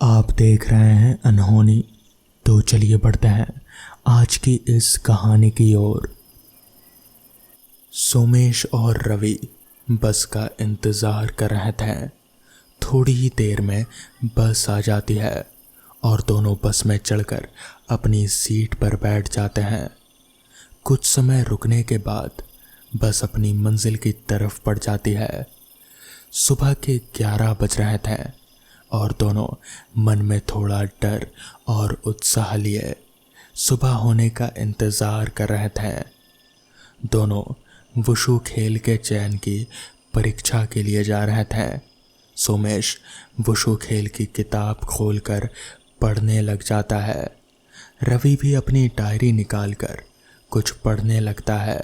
आप देख रहे हैं अनहोनी। तो चलिए बढ़ते हैं आज की इस कहानी की ओर। सोमेश और रवि बस का इंतज़ार कर रहे थे। थोड़ी ही देर में बस आ जाती है और दोनों बस में चढ़कर अपनी सीट पर बैठ जाते हैं। कुछ समय रुकने के बाद बस अपनी मंजिल की तरफ बढ़ जाती है। सुबह के 11 बज रहे थे और दोनों मन में थोड़ा डर और उत्साह लिए सुबह होने का इंतज़ार कर रहे थे। दोनों वुशु खेल के चयन की परीक्षा के लिए जा रहे थे। सोमेश वुशु खेल की किताब खोलकर पढ़ने लग जाता है। रवि भी अपनी डायरी निकालकर कुछ पढ़ने लगता है।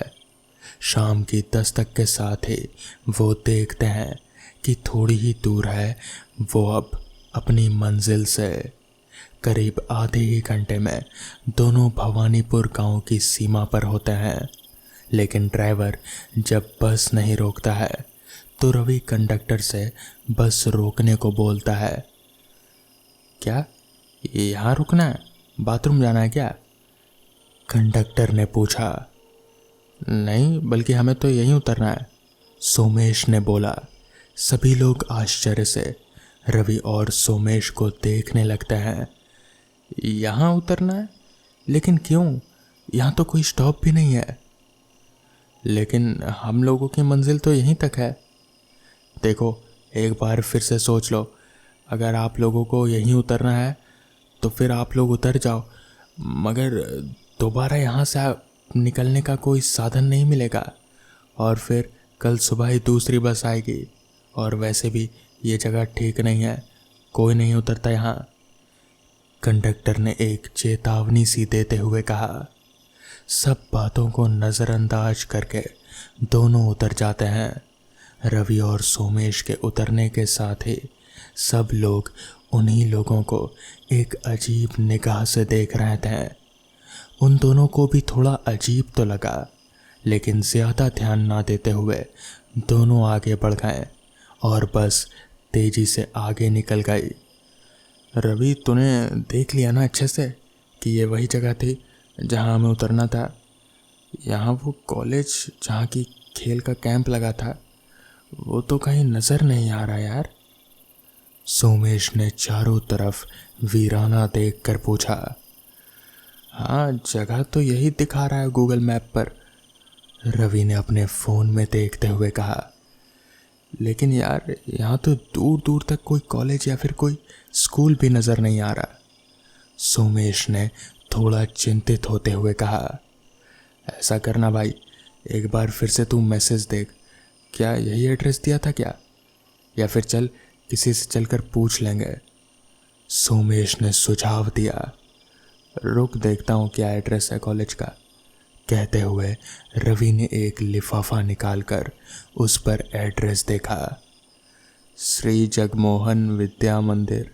शाम की दस्तक के साथ ही वो देखते हैं कि थोड़ी ही दूर है वो अब अपनी मंजिल से। करीब आधे ही घंटे में दोनों भवानीपुर गांव की सीमा पर होते हैं। लेकिन ड्राइवर जब बस नहीं रोकता है तो रवि कंडक्टर से बस रोकने को बोलता है। क्या यहाँ रुकना है? बाथरूम जाना है क्या? कंडक्टर ने पूछा। नहीं, बल्कि हमें तो यहीं उतरना है, सोमेश ने बोला। सभी लोग आश्चर्य से रवि और सोमेश को देखने लगते हैं। यहाँ उतरना है? लेकिन क्यों? यहाँ तो कोई स्टॉप भी नहीं है। लेकिन हम लोगों की मंजिल तो यहीं तक है। देखो, एक बार फिर से सोच लो। अगर आप लोगों को यहीं उतरना है तो फिर आप लोग उतर जाओ, मगर दोबारा यहाँ से निकलने का कोई साधन नहीं मिलेगा और फिर कल सुबह ही दूसरी बस आएगी। और वैसे भी ये जगह ठीक नहीं है, कोई नहीं उतरता यहाँ। कंडक्टर ने एक चेतावनी सी देते हुए कहा। सब बातों को नज़रअंदाज करके दोनों उतर जाते हैं। रवि और सोमेश के उतरने के साथ ही सब लोग उन्हीं लोगों को एक अजीब निगाह से देख रहे थे। उन दोनों को भी थोड़ा अजीब तो लगा, लेकिन ज़्यादा ध्यान ना देते हुए दोनों आगे बढ़ गए और बस तेज़ी से आगे निकल गई। रवि, तूने देख लिया ना अच्छे से कि ये वही जगह थी जहाँ हमें उतरना था? यहाँ वो कॉलेज जहाँ की खेल का कैंप लगा था वो तो कहीं नज़र नहीं आ रहा यार। सोमेश ने चारों तरफ वीराना देखकर पूछा। हाँ, जगह तो यही दिखा रहा है गूगल मैप पर, रवि ने अपने फ़ोन में देखते हुए कहा। लेकिन यार, यहाँ तो दूर दूर तक कोई कॉलेज या फिर कोई स्कूल भी नज़र नहीं आ रहा, सोमेश ने थोड़ा चिंतित होते हुए कहा। ऐसा करना भाई, एक बार फिर से तू मैसेज देख, क्या यही एड्रेस दिया था क्या? या फिर चल किसी से चलकर पूछ लेंगे, सोमेश ने सुझाव दिया। रुक, देखता हूँ क्या एड्रेस है कॉलेज का, कहते हुए रवि ने एक लिफाफा निकालकर उस पर एड्रेस देखा। श्री जगमोहन विद्या मंदिर,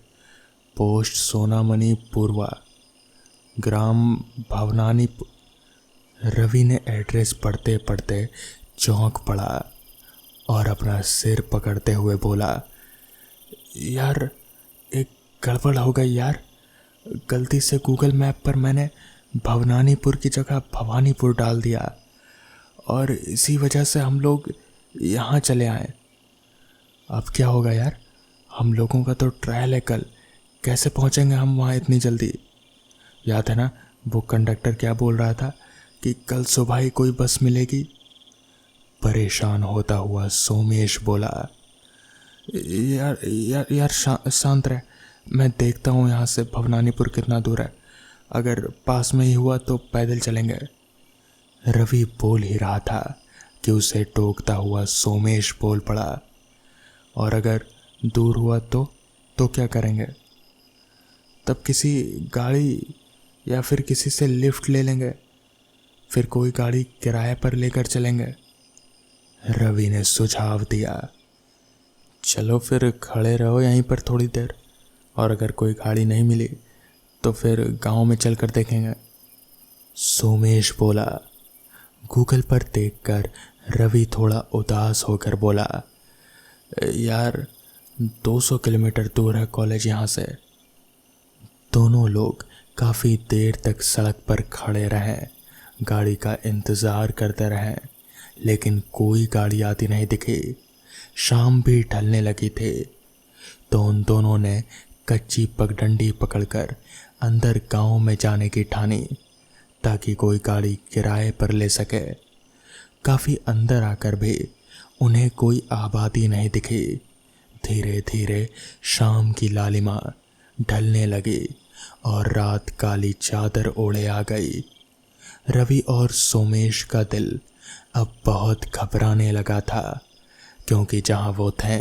पोस्ट सोनामणि पूर्वा, ग्राम भवनानी। रवि ने एड्रेस पढ़ते पढ़ते चौंक पड़ा और अपना सिर पकड़ते हुए बोला। यार, एक गड़बड़ हो गई यार। गलती से गूगल मैप पर मैंने भवनानीपुर की जगह भवानीपुर डाल दिया और इसी वजह से हम लोग यहाँ चले आए। अब क्या होगा यार? हम लोगों का तो ट्रायल है कल, कैसे पहुँचेंगे हम वहाँ इतनी जल्दी? याद है ना वो कंडक्टर क्या बोल रहा था कि कल सुबह ही कोई बस मिलेगी? परेशान होता हुआ सोमेश बोला। यार यार यार शांत रह, मैं देखता हूँ यहाँ से भवनानीपुर कितना दूर है, अगर पास में ही हुआ तो पैदल चलेंगे। रवि बोल ही रहा था कि उसे टोकता हुआ सोमेश बोल पड़ा। और अगर दूर हुआ तो क्या करेंगे? तब किसी गाड़ी या फिर किसी से लिफ्ट ले लेंगे, फिर कोई गाड़ी किराए पर लेकर चलेंगे, रवि ने सुझाव दिया। चलो फिर खड़े रहो यहीं पर थोड़ी देर, और अगर कोई गाड़ी नहीं मिली तो फिर गांव में चलकर देखेंगे, सोमेश बोला। गूगल पर देखकर रवि थोड़ा उदास होकर बोला। यार, 200 किलोमीटर दूर है कॉलेज यहाँ से, दोनों लोग काफ़ी देर तक सड़क पर खड़े रहे, गाड़ी का इंतज़ार करते रहे, लेकिन कोई गाड़ी आती नहीं दिखी। शाम भी ढलने लगी थी, तो उन दोनों ने कच्ची पगडंडी पकड़कर अंदर गांव में जाने की ठानी, ताकि कोई गाड़ी किराए पर ले सके। काफ़ी अंदर आकर भी उन्हें कोई आबादी नहीं दिखी। धीरे धीरे शाम की लालिमा ढलने लगी और रात काली चादर ओढ़े आ गई। रवि और सोमेश का दिल अब बहुत घबराने लगा था, क्योंकि जहाँ वो थे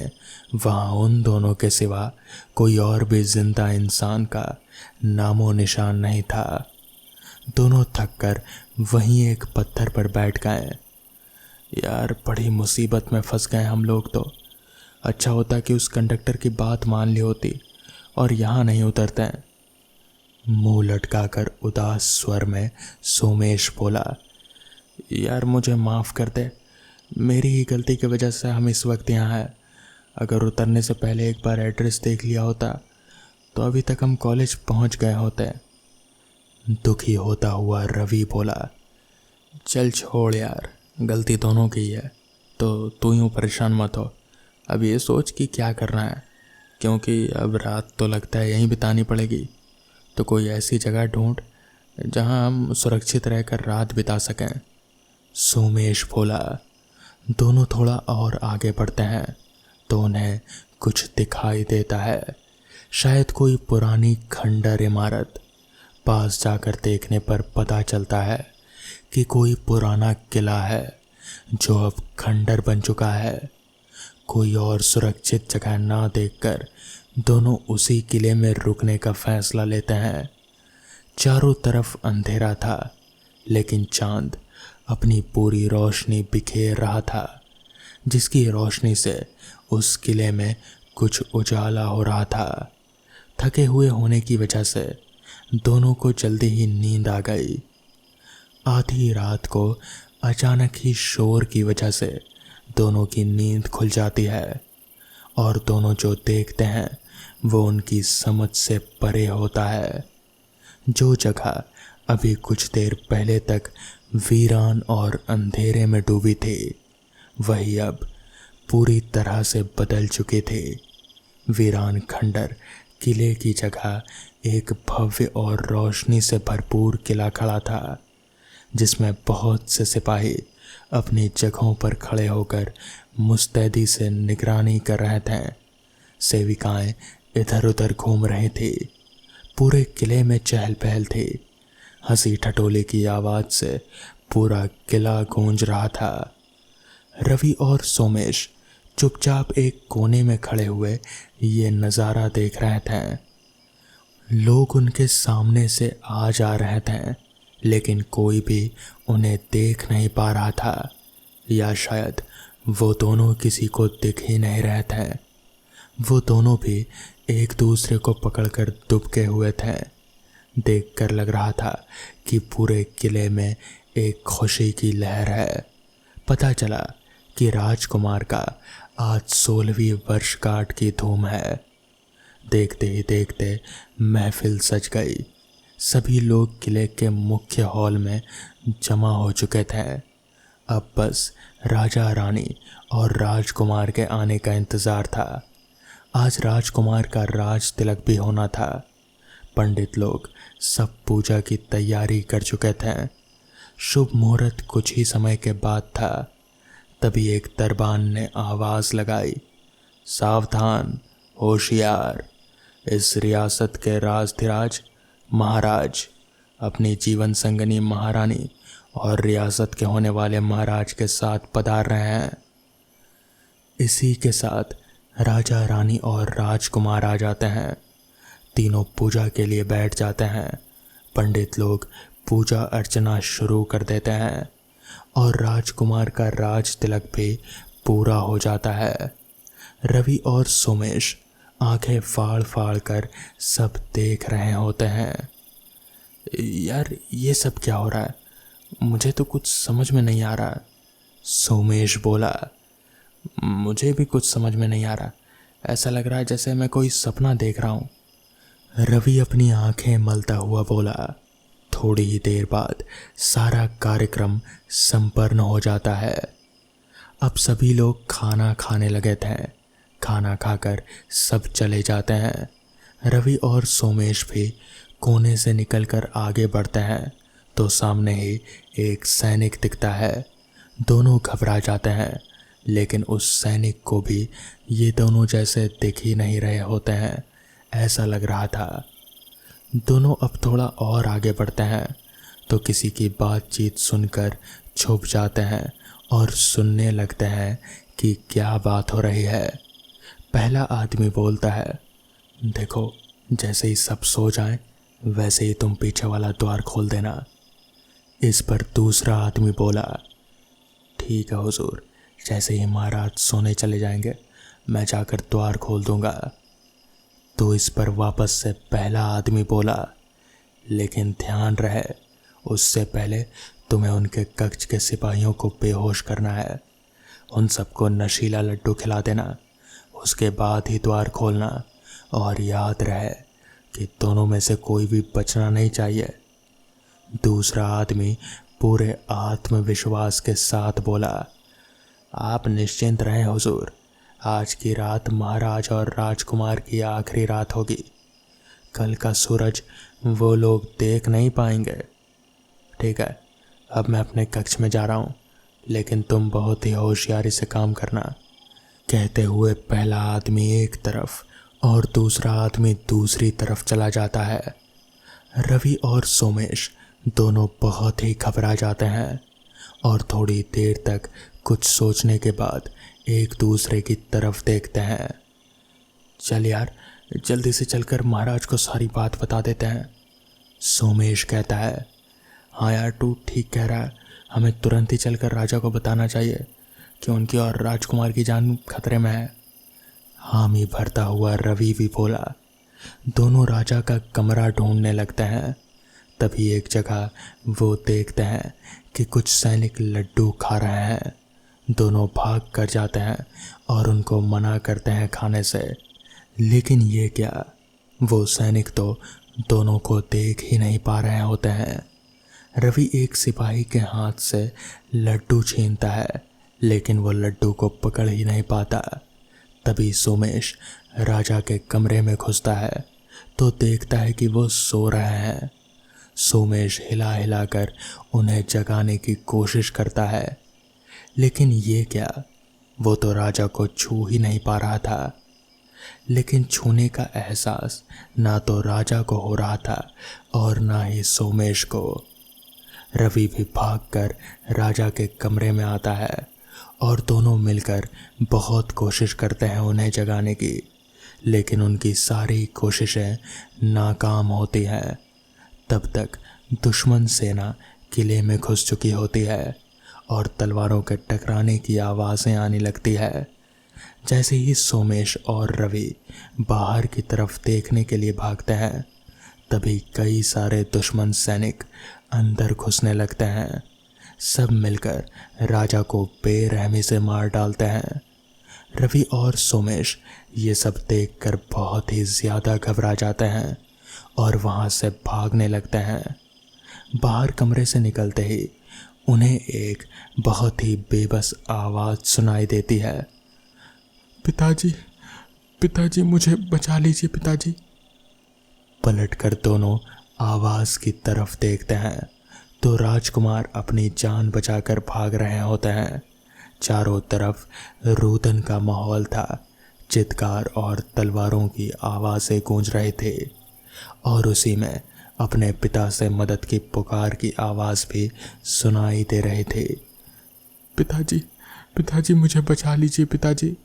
वहाँ उन दोनों के सिवा कोई और भी जिंदा इंसान का नामो निशान नहीं था। दोनों थककर वहीं एक पत्थर पर बैठ गए। यार, बड़ी मुसीबत में फंस गए हम लोग तो। अच्छा होता कि उस कंडक्टर की बात मान ली होती और यहाँ नहीं उतरते हैं। मुंह लटकाकर उदास स्वर में सोमेश बोला, यार मुझे माफ़ कर दे, मेरी ही गलती की वजह से हम इस वक्त यहाँ हैं। अगर उतरने से पहले एक बार एड्रेस देख लिया होता तो अभी तक हम कॉलेज पहुँच गए होते। दुखी होता हुआ रवि बोला, चल छोड़ यार, गलती दोनों की है, तो तू यूँ परेशान मत हो। अब ये सोच कि क्या करना है, क्योंकि अब रात तो लगता है यहीं बितानी पड़ेगी। तो कोई ऐसी जगह ढूंढ जहां हम सुरक्षित रहकर रात बिता सकें। सोमेश बोला। दोनों थोड़ा और आगे बढ़ते हैं तो उन्हें कुछ दिखाई देता है, शायद कोई पुरानी खंडर इमारत। पास जाकर देखने पर पता चलता है कि कोई पुराना किला है जो अब खंडर बन चुका है। कोई और सुरक्षित जगह ना देखकर दोनों उसी किले में रुकने का फैसला लेते हैं। चारों तरफ अंधेरा था, लेकिन चांद अपनी पूरी रोशनी बिखेर रहा था, जिसकी रोशनी से उस किले में कुछ उजाला हो रहा था। थके हुए होने की वजह से दोनों को जल्दी ही नींद आ गई। आधी रात को अचानक ही शोर की वजह से दोनों की नींद खुल जाती है और दोनों जो देखते हैं वो उनकी समझ से परे होता है। जो जगह अभी कुछ देर पहले तक वीरान और अंधेरे में डूबी थी, वही अब पूरी तरह से बदल चुकी थी। वीरान खंडर किले की जगह एक भव्य और रोशनी से भरपूर किला खड़ा था, जिसमें बहुत से सिपाही अपनी जगहों पर खड़े होकर मुस्तैदी से निगरानी कर रहे थे। सेविकाएं इधर उधर घूम रही थी। पूरे किले में चहल पहल थी। हंसी ठटोली की आवाज़ से पूरा किला गूंज रहा था। रवि और सोमेश चुपचाप एक कोने में खड़े हुए ये नज़ारा देख रहे थे। लोग उनके सामने से आ जा रहे थे, लेकिन कोई भी उन्हें देख नहीं पा रहा था, या शायद वो दोनों किसी को दिख ही नहीं रहे थे। वो दोनों भी एक दूसरे को पकड़कर दुबके हुए थे। देखकर लग रहा था कि पूरे किले में एक खुशी की लहर है। पता चला कि राजकुमार का आज 16वीं वर्षगांठ की धूम है। देखते ही देखते महफिल सज गई। सभी लोग किले के मुख्य हॉल में जमा हो चुके थे। अब बस राजा रानी और राजकुमार के आने का इंतज़ार था। आज राजकुमार का राज तिलक भी होना था। पंडित लोग सब पूजा की तैयारी कर चुके थे। शुभ मुहूर्त कुछ ही समय के बाद था। तभी एक दरबान ने आवाज़ लगाई, सावधान, होशियार, इस रियासत के राजधिराज महाराज अपनी जीवन संगनी महारानी और रियासत के होने वाले महाराज के साथ पधार रहे हैं। इसी के साथ राजा रानी और राजकुमार आ जाते हैं। तीनों पूजा के लिए बैठ जाते हैं। पंडित लोग पूजा अर्चना शुरू कर देते हैं और राजकुमार का राज तिलक भी पूरा हो जाता है। रवि और सोमेश आंखें फाड़ फाड़ कर सब देख रहे होते हैं। यार, ये सब क्या हो रहा है? मुझे तो कुछ समझ में नहीं आ रहा। सोमेश बोला, मुझे भी कुछ समझ में नहीं आ रहा। ऐसा लग रहा है जैसे मैं कोई सपना देख रहा हूँ। रवि अपनी आंखें मलता हुआ बोला। थोड़ी ही देर बाद सारा कार्यक्रम संपन्न हो जाता है। अब सभी लोग खाना खाने लगे थे। खाना खाकर सब चले जाते हैं। रवि और सोमेश भी कोने से निकलकर आगे बढ़ते हैं तो सामने ही एक सैनिक दिखता है। दोनों घबरा जाते हैं, लेकिन उस सैनिक को भी ये दोनों जैसे दिख ही नहीं रहे होते हैं, ऐसा लग रहा था। दोनों अब थोड़ा और आगे बढ़ते हैं तो किसी की बातचीत सुनकर छुप जाते हैं और सुनने लगते हैं कि क्या बात हो रही है। पहला आदमी बोलता है, देखो, जैसे ही सब सो जाएं वैसे ही तुम पीछे वाला द्वार खोल देना। इस पर दूसरा आदमी बोला, ठीक है हुजूर, जैसे ही महाराज सोने चले जाएंगे मैं जाकर द्वार खोल दूंगा। तो इस पर वापस से पहला आदमी बोला, लेकिन ध्यान रहे, उससे पहले तुम्हें उनके कक्ष के सिपाहियों को बेहोश करना है। उन सबको नशीला लड्डू खिला देना, उसके बाद ही द्वार खोलना। और याद रहे कि दोनों में से कोई भी बचना नहीं चाहिए। दूसरा आदमी पूरे आत्मविश्वास के साथ बोला, आप निश्चिंत रहें हुजूर, आज की रात महाराज और राजकुमार की आखिरी रात होगी। कल का सूरज वो लोग देख नहीं पाएंगे। ठीक है, अब मैं अपने कक्ष में जा रहा हूँ, लेकिन तुम बहुत ही होशियारी से काम करना। कहते हुए पहला आदमी एक तरफ और दूसरा आदमी दूसरी तरफ चला जाता है। रवि और सोमेश दोनों बहुत ही घबरा जाते हैं और थोड़ी देर तक कुछ सोचने के बाद एक दूसरे की तरफ देखते हैं। चल यार, जल्दी से चलकर महाराज को सारी बात बता देते हैं। सोमेश कहता है, हाँ यार, तू ठीक कह रहा है, हमें तुरंत ही चलकर राजा को बताना चाहिए कि उनकी और राजकुमार की जान खतरे में है। हामी भरता हुआ रवि भी बोला। दोनों राजा का कमरा ढूंढने लगते हैं। तभी एक जगह वो देखते हैं कि कुछ सैनिक लड्डू खा रहे हैं। दोनों भाग कर जाते हैं और उनको मना करते हैं खाने से, लेकिन ये क्या, वो सैनिक तो दोनों को देख ही नहीं पा रहे होते हैं। रवि एक सिपाही के हाथ से लड्डू छीनता है, लेकिन वो लड्डू को पकड़ ही नहीं पाता। तभी सोमेश राजा के कमरे में घुसता है तो देखता है कि वो सो रहे हैं। सोमेश हिला हिला कर उन्हें जगाने की कोशिश करता है, लेकिन ये क्या, वो तो राजा को छू ही नहीं पा रहा था। लेकिन छूने का एहसास ना तो राजा को हो रहा था और ना ही सोमेश को। रवि भी भागकर राजा के कमरे में आता है और दोनों मिलकर बहुत कोशिश करते हैं उन्हें जगाने की, लेकिन उनकी सारी कोशिशें नाकाम होती हैं। तब तक दुश्मन सेना किले में घुस चुकी होती है और तलवारों के टकराने की आवाज़ें आने लगती है। जैसे ही सोमेश और रवि बाहर की तरफ देखने के लिए भागते हैं, तभी कई सारे दुश्मन सैनिक अंदर घुसने लगते हैं। सब मिलकर राजा को बेरहमी से मार डालते हैं। रवि और सोमेश ये सब देखकर बहुत ही ज़्यादा घबरा जाते हैं और वहाँ से भागने लगते हैं। बाहर कमरे से निकलते ही उन्हें एक बहुत ही बेबस आवाज़ सुनाई देती है, पिताजी, पिताजी, मुझे बचा लीजिए पिताजी। पलटकर दोनों आवाज़ की तरफ देखते हैं तो राजकुमार अपनी जान बचाकर भाग रहे होते हैं। चारों तरफ रुदन का माहौल था। चित्कार और तलवारों की आवाज़ें गूंज रहे थे और उसी में अपने पिता से मदद की पुकार की आवाज़ भी सुनाई दे रहे थे। पिताजी, पिताजी, मुझे बचा लीजिए पिताजी।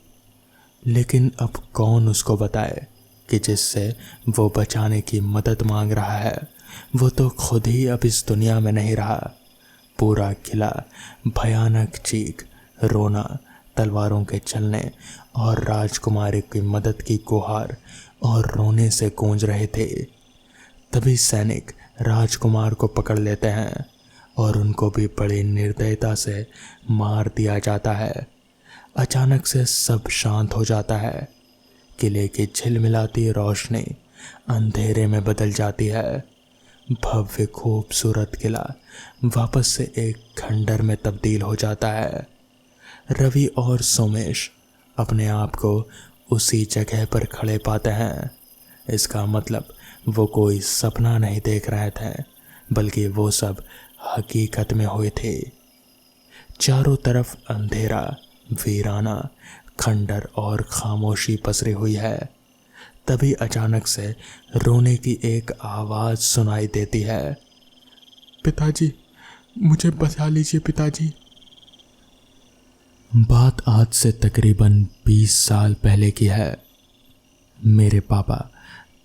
लेकिन अब कौन उसको बताए कि जिससे वो बचाने की मदद मांग रहा है वो तो खुद ही अब इस दुनिया में नहीं रहा। पूरा किला भयानक चीख, रोना, तलवारों के चलने और राजकुमारी की मदद की गुहार और रोने से गूंज रहे थे। तभी सैनिक राजकुमार को पकड़ लेते हैं और उनको भी बड़ी निर्दयता से मार दिया जाता है। अचानक से सब शांत हो जाता है। किले की झिलमिलाती रोशनी अंधेरे में बदल जाती है। भव्य खूबसूरत किला वापस से एक खंडर में तब्दील हो जाता है। रवि और सोमेश अपने आप को उसी जगह पर खड़े पाते हैं। इसका मतलब वो कोई सपना नहीं देख रहे थे, बल्कि वो सब हकीकत में हुए थे। चारों तरफ अंधेरा, वीराना, खंडर और खामोशी पसरी हुई है। तभी अचानक से रोने की एक आवाज़ सुनाई देती है। पिताजी, मुझे बचा लीजिए पिताजी। बात आज से तकरीबन 20 साल पहले की है। मेरे पापा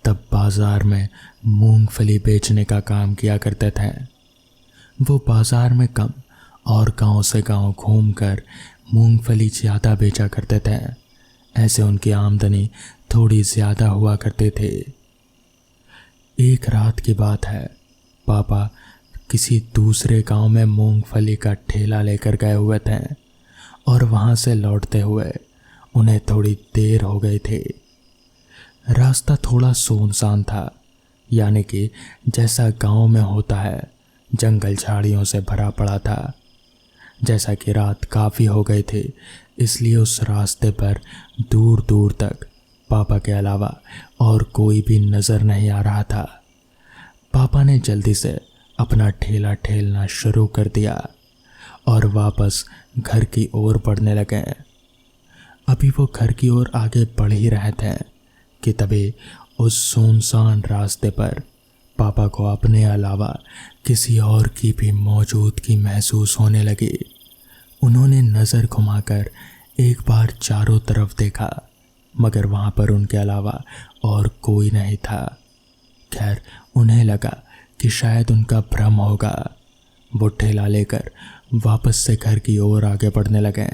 तब बाज़ार में मूंगफली बेचने का काम किया करते थे। वो बाज़ार में कम और गांव से गांव घूमकर मूंगफली ज़्यादा बेचा करते थे। ऐसे उनकी आमदनी थोड़ी ज़्यादा हुआ करते थे। एक रात की बात है, पापा किसी दूसरे गांव में मूंगफली का ठेला लेकर गए हुए थे और वहां से लौटते हुए उन्हें थोड़ी देर हो गई थी। रास्ता थोड़ा सुनसान था, यानी कि जैसा गांव में होता है, जंगल झाड़ियों से भरा पड़ा था। जैसा कि रात काफ़ी हो गई थी, इसलिए उस रास्ते पर दूर दूर तक पापा के अलावा और कोई भी नज़र नहीं आ रहा था। पापा ने जल्दी से अपना ठेला ठेलना शुरू कर दिया और वापस घर की ओर बढ़ने लगे। अभी वो घर की ओर आगे बढ़ ही रहे थे कि तभी उस सुनसान रास्ते पर पापा को अपने अलावा किसी और की भी मौजूदगी महसूस होने लगी। उन्होंने नज़र घुमाकर एक बार चारों तरफ देखा, मगर वहाँ पर उनके अलावा और कोई नहीं था। खैर, उन्हें लगा कि शायद उनका भ्रम होगा। वो ठेला लेकर वापस से घर की ओर आगे बढ़ने लगे।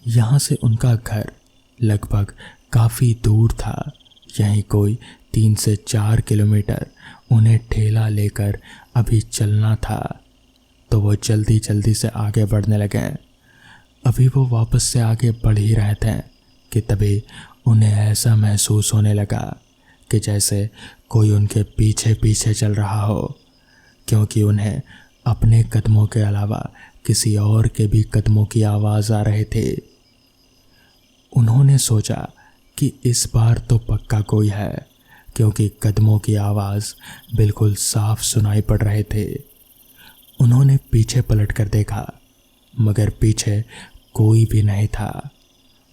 यहाँ से उनका घर लगभग काफ़ी दूर था, यहीं कोई 3 से 4 किलोमीटर उन्हें ठेला लेकर अभी चलना था। तो वो जल्दी जल्दी से आगे बढ़ने लगे। अभी वो वापस से आगे बढ़ ही रहे थे कि तभी उन्हें ऐसा महसूस होने लगा कि जैसे कोई उनके पीछे पीछे चल रहा हो, क्योंकि उन्हें अपने कदमों के अलावा किसी और के भी कदमों की आवाज़ आ रहे थे। उन्होंने सोचा कि इस बार तो पक्का कोई है, क्योंकि कदमों की आवाज़ बिल्कुल साफ सुनाई पड़ रहे थे। उन्होंने पीछे पलट कर देखा, मगर पीछे कोई भी नहीं था।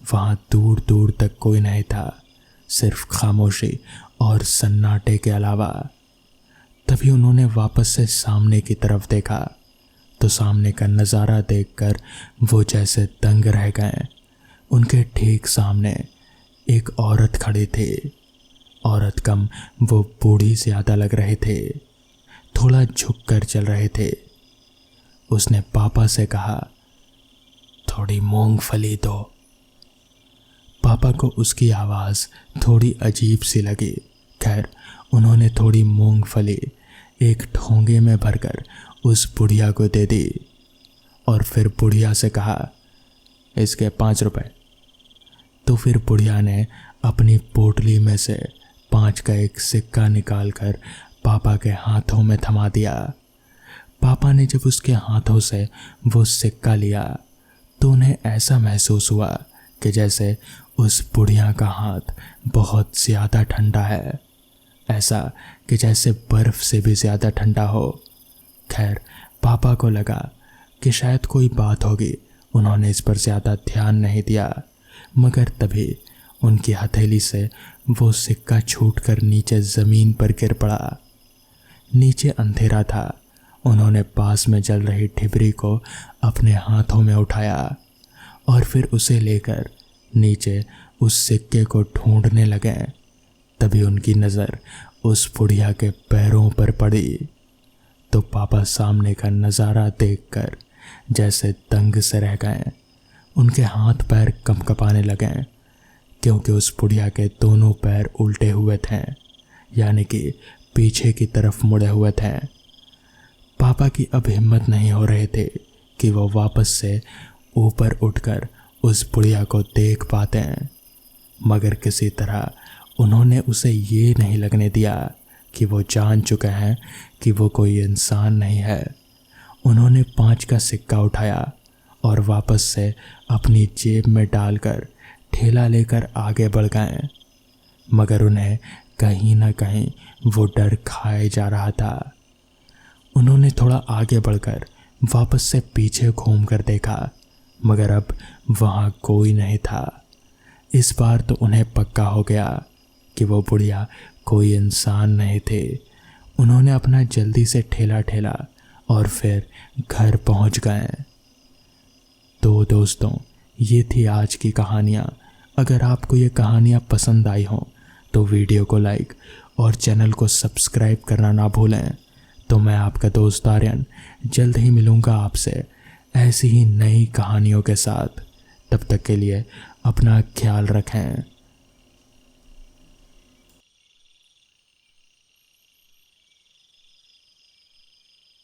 वहाँ दूर दूर तक कोई नहीं था, सिर्फ खामोशी और सन्नाटे के अलावा। तभी उन्होंने वापस से सामने की तरफ देखा तो सामने का नज़ारा देखकर वो जैसे दंग रह गए। उनके ठीक सामने एक औरत खड़ी थी। औरत कम वो बूढ़ी ज़्यादा लग रहे थे, थोड़ा झुककर चल रहे थे। उसने पापा से कहा, थोड़ी मूंगफली दो। पापा को उसकी आवाज़ थोड़ी अजीब सी लगी। खैर, उन्होंने थोड़ी मूंगफली एक ठोंगे में भरकर उस बुढ़िया को दे दी और फिर बुढ़िया से कहा, इसके 5 रुपए। तो फिर बुढ़िया ने अपनी पोटली में से 5 का एक सिक्का निकालकर पापा के हाथों में थमा दिया। पापा ने जब उसके हाथों से वो सिक्का लिया तो उन्हें ऐसा महसूस हुआ कि जैसे उस बुढ़िया का हाथ बहुत ज़्यादा ठंडा है, ऐसा कि जैसे बर्फ़ से भी ज़्यादा ठंडा हो। खैर, पापा को लगा कि शायद कोई बात होगी, उन्होंने इस पर ज़्यादा ध्यान नहीं दिया। मगर तभी उनकी हथेली से वो सिक्का छूटकर नीचे ज़मीन पर गिर पड़ा। नीचे अंधेरा था। उन्होंने पास में जल रही ठिबरी को अपने हाथों में उठाया और फिर उसे लेकर नीचे उस सिक्के को ढूंढने लगे। तभी उनकी नज़र उस बुढ़िया के पैरों पर पड़ी तो पापा सामने का नज़ारा देखकर जैसे दंग से रह गए। उनके हाथ पैर कंपकपाने लगे, क्योंकि उस बुढ़िया के दोनों पैर उल्टे हुए थे, यानी कि पीछे की तरफ मुड़े हुए थे। पापा की अब हिम्मत नहीं हो रहे थे कि वो वापस से ऊपर उठकर उस बुढ़िया को देख पाते हैं, मगर किसी तरह उन्होंने उसे ये नहीं लगने दिया कि वो जान चुके हैं कि वो कोई इंसान नहीं है। उन्होंने 5 का सिक्का उठाया और वापस से अपनी जेब में डालकर ठेला लेकर आगे बढ़ गए, मगर उन्हें कहीं ना कहीं वो डर खाए जा रहा था। उन्होंने थोड़ा आगे बढ़कर वापस से पीछे घूम कर देखा, मगर अब वहाँ कोई नहीं था। इस बार तो उन्हें पक्का हो गया कि वो बुढ़िया कोई इंसान नहीं थे। उन्होंने अपना जल्दी से ठेला ठेला और फिर घर पहुंच गए। तो दोस्तों, ये थी आज की कहानियाँ। अगर आपको ये कहानियाँ पसंद आई हों तो वीडियो को लाइक और चैनल को सब्सक्राइब करना ना भूलें। तो मैं आपका दोस्त आर्यन जल्द ही मिलूँगा आपसे ऐसी ही नई कहानियों के साथ। तब तक के लिए अपना ख्याल रखें।